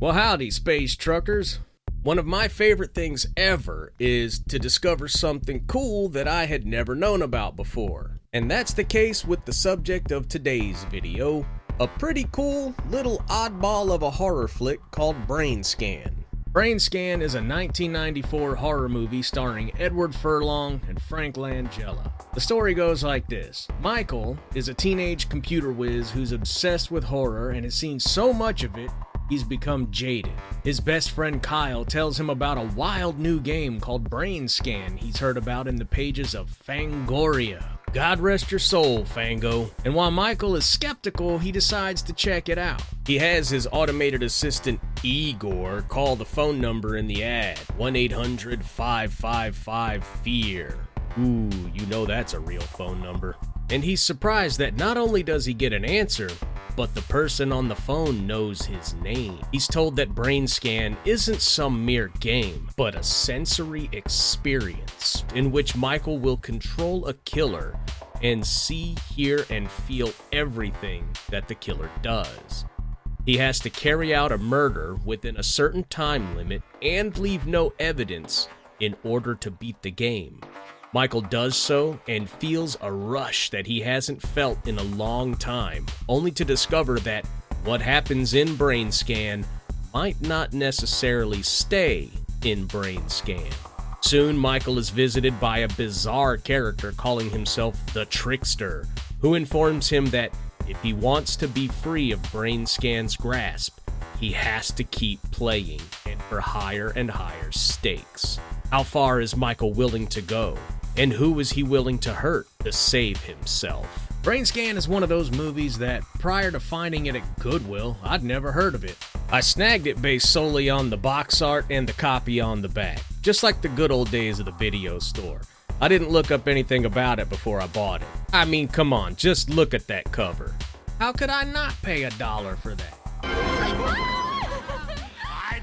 Well, howdy, space truckers. One of my favorite things ever is to discover something cool that I had never known about before. And that's the case with the subject of today's video, a pretty cool little oddball of a horror flick called BRAINSCAN. BRAINSCAN is a 1994 horror movie starring Edward Furlong and Frank Langella. The story goes like this. Michael is a teenage computer whiz who's obsessed with horror and has seen so much of it, he's become jaded. His best friend Kyle tells him about a wild new game called BRAINSCAN he's heard about in the pages of Fangoria. God rest your soul, Fango. And while Michael is skeptical, he decides to check it out. He has his automated assistant Igor call the phone number in the ad, 1-800-555-FEAR. Ooh, you know that's a real phone number. And he's surprised that not only does he get an answer, but the person on the phone knows his name. He's told that BRAINSCAN isn't some mere game, but a sensory experience in which Michael will control a killer and see, hear, and feel everything that the killer does. He has to carry out a murder within a certain time limit and leave no evidence in order to beat the game. Michael does so and feels a rush that he hasn't felt in a long time, only to discover that what happens in BRAINSCAN might not necessarily stay in BRAINSCAN. Soon, Michael is visited by a bizarre character calling himself the Trickster, who informs him that if he wants to be free of BRAINSCAN's grasp, he has to keep playing, and for higher and higher stakes. How far is Michael willing to go? And who is he willing to hurt to save himself? BRAINSCAN is one of those movies that, prior to finding it at Goodwill, I'd never heard of it. I snagged it based solely on the box art and the copy on the back, just like the good old days of the video store. I didn't look up anything about it before I bought it. I mean, come on, just look at that cover. How could I not pay $1 for that? I'd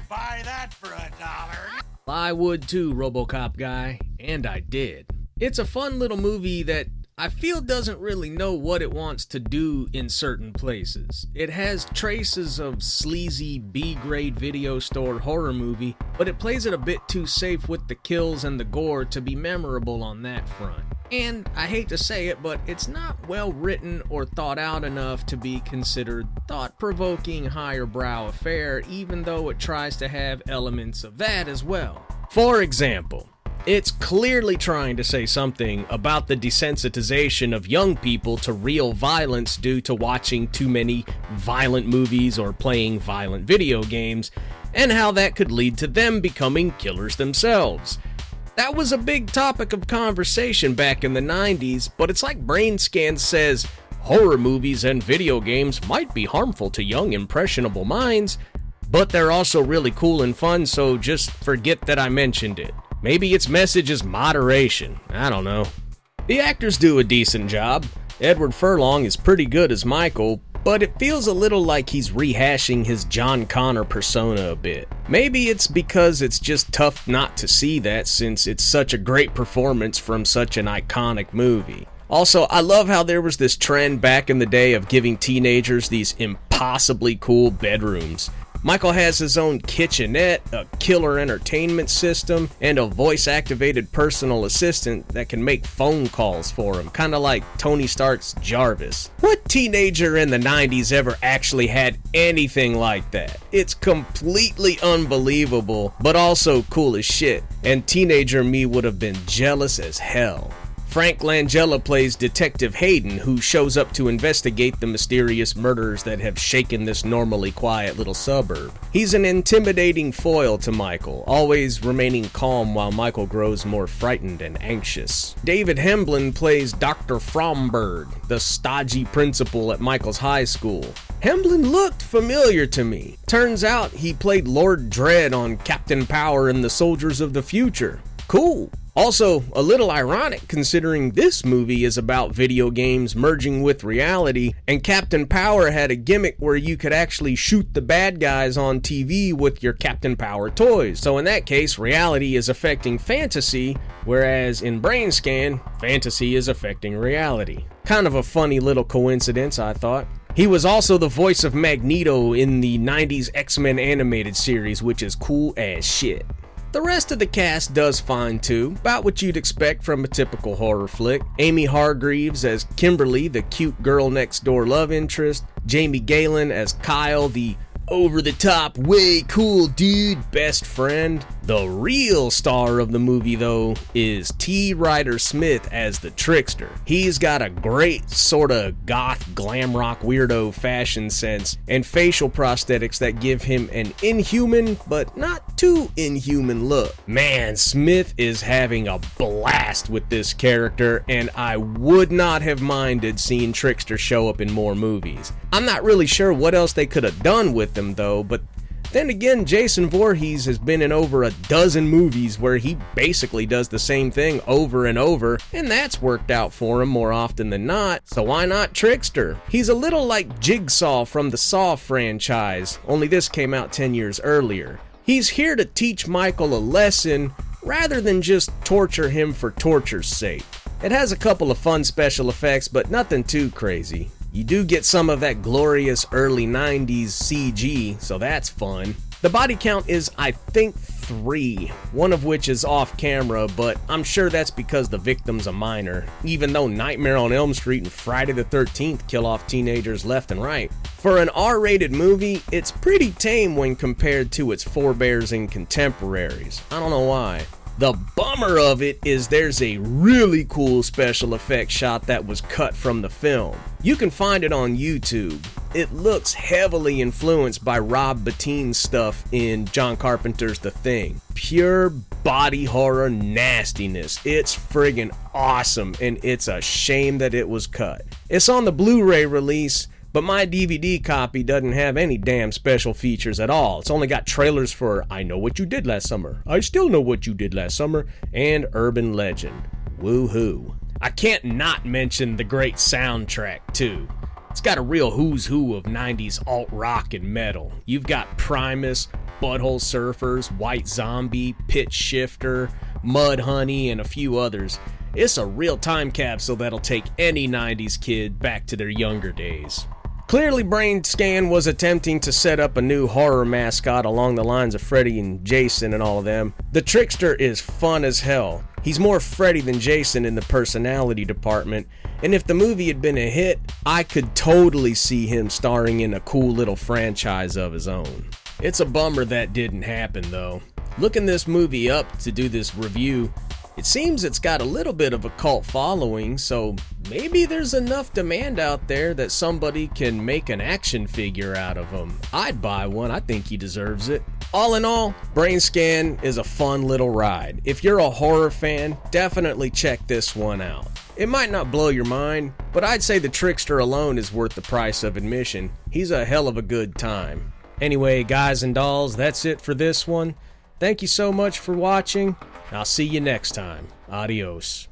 buy that for $1. I would too, RoboCop guy, and I did. It's a fun little movie that I feel doesn't really know what it wants to do in certain places. It has traces of sleazy B-grade video store horror movie, but it plays it a bit too safe with the kills and the gore to be memorable on that front. And I hate to say it, but it's not well written or thought out enough to be considered thought-provoking higher brow affair, even though it tries to have elements of that as well. For example, it's clearly trying to say something about the desensitization of young people to real violence due to watching too many violent movies or playing violent video games, and how that could lead to them becoming killers themselves. That was a big topic of conversation back in the 90s, but it's like BRAINSCAN says, horror movies and video games might be harmful to young impressionable minds, but they're also really cool and fun, so just forget that I mentioned it. Maybe its message is moderation, I don't know. The actors do a decent job. Edward Furlong is pretty good as Michael, but it feels a little like he's rehashing his John Connor persona a bit. Maybe it's because it's just tough not to see that since it's such a great performance from such an iconic movie. Also, I love how there was this trend back in the day of giving teenagers these impossibly cool bedrooms. Michael has his own kitchenette, a killer entertainment system, and a voice-activated personal assistant that can make phone calls for him, kinda like Tony Stark's Jarvis. What teenager in the 90s ever actually had anything like that? It's completely unbelievable, but also cool as shit, and teenager me would have been jealous as hell. Frank Langella plays Detective Hayden, who shows up to investigate the mysterious murders that have shaken this normally quiet little suburb. He's an intimidating foil to Michael, always remaining calm while Michael grows more frightened and anxious. David Hemblin plays Dr. Fromberg, the stodgy principal at Michael's high school. Hemblin looked familiar to me. Turns out he played Lord Dread on Captain Power and the Soldiers of the Future. Cool. Also, a little ironic considering this movie is about video games merging with reality, and Captain Power had a gimmick where you could actually shoot the bad guys on TV with your Captain Power toys. So in that case, reality is affecting fantasy, whereas in BRAINSCAN, fantasy is affecting reality. Kind of a funny little coincidence, I thought. He was also the voice of Magneto in the 90s X-Men animated series, which is cool as shit. The rest of the cast does fine too, about what you'd expect from a typical horror flick. Amy Hargreaves as Kimberly, the cute girl next door love interest. Jamie Galen as Kyle, the over-the-top, way cool dude best friend. The real star of the movie, though, is T. Ryder Smith as the Trickster. He's got a great sort of goth glam rock weirdo fashion sense and facial prosthetics that give him an inhuman but not too inhuman look. Man, Smith is having a blast with this character, and I would not have minded seeing Trickster show up in more movies. I'm not really sure what else they could have done with him though, but then again, Jason Voorhees has been in over a dozen movies where he basically does the same thing over and over, and that's worked out for him more often than not, so why not Trickster? He's a little like Jigsaw from the Saw franchise, only this came out 10 years earlier. He's here to teach Michael a lesson rather than just torture him for torture's sake. It has a couple of fun special effects, but nothing too crazy. You do get some of that glorious early 90s CG, so that's fun. The body count is, I think, 3, one of which is off camera, but I'm sure that's because the victim's a minor, even though Nightmare on Elm Street and Friday the 13th kill off teenagers left and right. For an R-rated movie, it's pretty tame when compared to its forebears and contemporaries. I don't know why. The bummer of it is there's a really cool special effects shot that was cut from the film. You can find it on YouTube. It looks heavily influenced by Rob Bottin's stuff in John Carpenter's The Thing. Pure body horror nastiness. It's friggin' awesome, and it's a shame that it was cut. It's on the Blu-ray release, but my DVD copy doesn't have any damn special features at all. It's only got trailers for I Know What You Did Last Summer, I Still Know What You Did Last Summer, and Urban Legend. Woohoo. I can't not mention the great soundtrack, too. It's got a real who's who of 90s alt-rock and metal. You've got Primus, Butthole Surfers, White Zombie, Pitch Shifter, Mudhoney, and a few others. It's a real time capsule that'll take any 90s kid back to their younger days. Clearly, BRAINSCAN was attempting to set up a new horror mascot along the lines of Freddy and Jason and all of them. The Trickster is fun as hell. He's more Freddy than Jason in the personality department, and if the movie had been a hit, I could totally see him starring in a cool little franchise of his own. It's a bummer that didn't happen though. Looking this movie up to do this review, it seems it's got a little bit of a cult following, so maybe there's enough demand out there that somebody can make an action figure out of him. I'd buy one, I think he deserves it. All in all, BRAINSCAN is a fun little ride. If you're a horror fan, definitely check this one out. It might not blow your mind, but I'd say the Trickster alone is worth the price of admission. He's a hell of a good time. Anyway, guys and dolls, that's it for this one. Thank you so much for watching. I'll see you next time. Adios.